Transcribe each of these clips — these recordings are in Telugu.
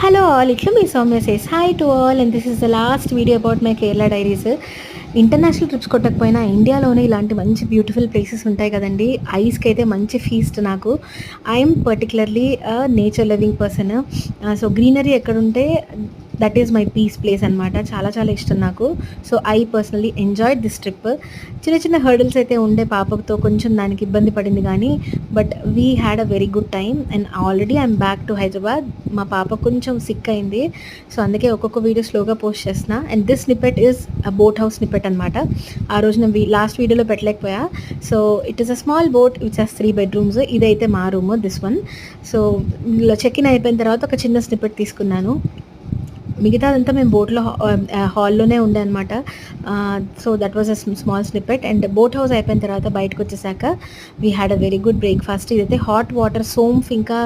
Hello all, it's me Soumya says hi to all, and this is the last video about my Kerala diaries. International trips కొట్టకపోయినా ఇండియాలోనే ఇలాంటి మంచి బ్యూటిఫుల్ ప్లేసెస్ ఉంటాయి కదండి. ఐస్కి అయితే మంచి ఫీస్ట్ నాకు. I'm particularly nature loving person. So greenery ఎక్కడుంటే that is my peace place అనమాట. చాలా చాలా ఇష్టం నాకు. So I personally enjoyed this trip. చిన్న చిన్న హర్డల్స్ అయితే ఉండే, పాపతో కొంచెం దానికి ఇబ్బంది పడింది కానీ but we had a very good time. And already I'm back to Hyderabad. మా పాప కొంచెం సిక్ అయింది, సో అందుకే ఒక్కొక్క వీడియో స్లోగా పోస్ట్ చేస్తున్నా. And this snippet is a boat house snippet అనమాట. ఆ రోజు నేను లాస్ట్ వీడియోలో పెట్టలేకపోయా. So it is a small boat which has 3 bedrooms. ఇదైతే మా room, this one. So check in అయిపోయిన తర్వాత ఒక చిన్న స్నిప్పెట్ తీసుకున్నాను. మిగతాదంతా మేము బోట్లో హాల్లోనే ఉండే అనమాట. So that was a small snippet. And boat house అయిపోయిన తర్వాత బయటకు వచ్చేసాక we had a very good breakfast. ఇదైతే హాట్ వాటర్, సోంఫ్, ఇంకా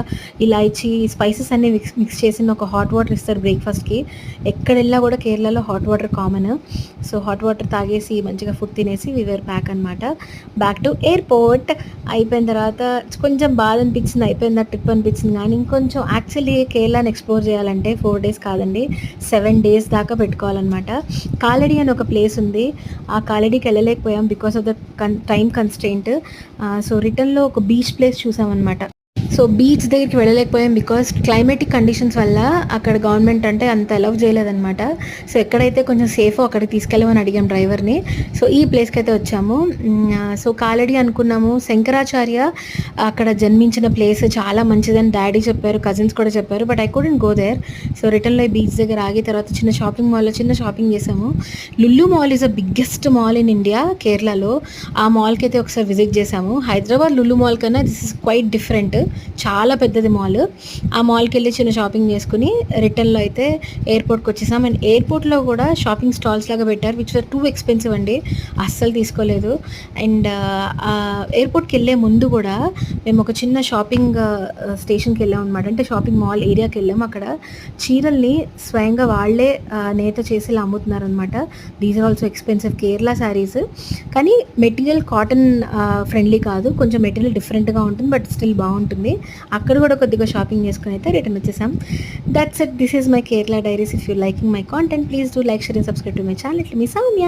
ఇలాచి, స్పైసెస్ అన్నీ మిక్స్ చేసిన ఒక హాట్ వాటర్ ఇస్తారు బ్రేక్ఫాస్ట్కి. ఎక్కడెళ్ళా కూడా కేరళలో hot water common. So hot water తాగేసి మంచిగా ఫుడ్ తినేసి వీ వేర్ బ్యాక్ అనమాట. Back to airport. అయిపోయిన తర్వాత కొంచెం బాధ అనిపించింది, అయిపోయిందా ట్రిప్ అనిపించింది. కానీ ఇంకొంచెం యాక్చువల్లీ కేరళని ఎక్స్ప్లోర్ చేయాలంటే 4 days కాదండి, 7 days దాకా పెట్టుకోవాలన్నమాట. కాలడి అని ఒక ప్లేస్ ఉంది. ఆ కాలడీకి వెళ్ళలేకపోయాం because of the time constraint. So రిటర్న్లో ఒక బీచ్ ప్లేస్ చూసామన్నమాట. సో బీచ్ దగ్గరికి వెళ్ళలేకపోయాం బికాస్ క్లైమేటిక్ కండిషన్స్ వల్ల అక్కడ గవర్నమెంట్ అంటే అంత అలౌ చేయలేదన్నమాట. సో ఎక్కడైతే కొంచెం సేఫో అక్కడికి తీసుకెళ్ళమని అడిగాం డ్రైవర్ని. సో ఈ ప్లేస్కి అయితే వచ్చాము. సో కాలడి అనుకున్నాము. శంకరాచార్య అక్కడ జన్మించిన ప్లేస్ చాలా మంచిదని డాడీ చెప్పారు, కజిన్స్ కూడా చెప్పారు. But I couldn't go there. So రిటర్న్లో బీచ్ దగ్గర ఆగి తర్వాత చిన్న షాపింగ్ మాల్లో చిన్న షాపింగ్ చేసాము. Lulu mall is the biggest mall in India, కేరళలో. ఆ మాల్కి అయితే ఒకసారి విజిట్ చేసాము. హైదరాబాద్ లుల్లు మాల్ కన్నా దిస్ ఇస్ క్వైట్ డిఫరెంట్. చాలా పెద్దది మాల్. ఆ మాల్కి వెళ్ళి చిన్న షాపింగ్ చేసుకుని రిటర్న్లో అయితే ఎయిర్పోర్ట్కి వచ్చేసాం. అండ్ ఎయిర్పోర్ట్లో కూడా షాపింగ్ స్టాల్స్ లాగా పెట్టారు విచ్ ఆర్ టూ ఎక్స్పెన్సివ్ అండి, అస్సలు తీసుకోలేదు. అండ్ ఎయిర్పోర్ట్కి వెళ్ళే ముందు కూడా మేము ఒక చిన్న షాపింగ్ స్టేషన్కి వెళ్ళాం అనమాట. అంటే షాపింగ్ మాల్ ఏరియాకి వెళ్ళాము. అక్కడ చీరల్ని స్వయంగా వాళ్ళే నేత చేసి ఇలా అమ్ముతున్నారనమాట. These are also expensive Kerala saris. కానీ మెటీరియల్ కాటన్ ఫ్రెండ్లీ కాదు, కొంచెం మెటీరియల్ డిఫరెంట్గా ఉంటుంది, బట్ స్టిల్ బాగుంటుంది. అక్కడ కూడా కొద్దిగా షాపింగ్ చేసుకుని అయితే రిటర్న్ వచ్చేసాం. That's it. This is my Kerala diaries. If you liking my content, please do like, share and subscribe to my channel. ఇట్లా మీ సౌమ్య.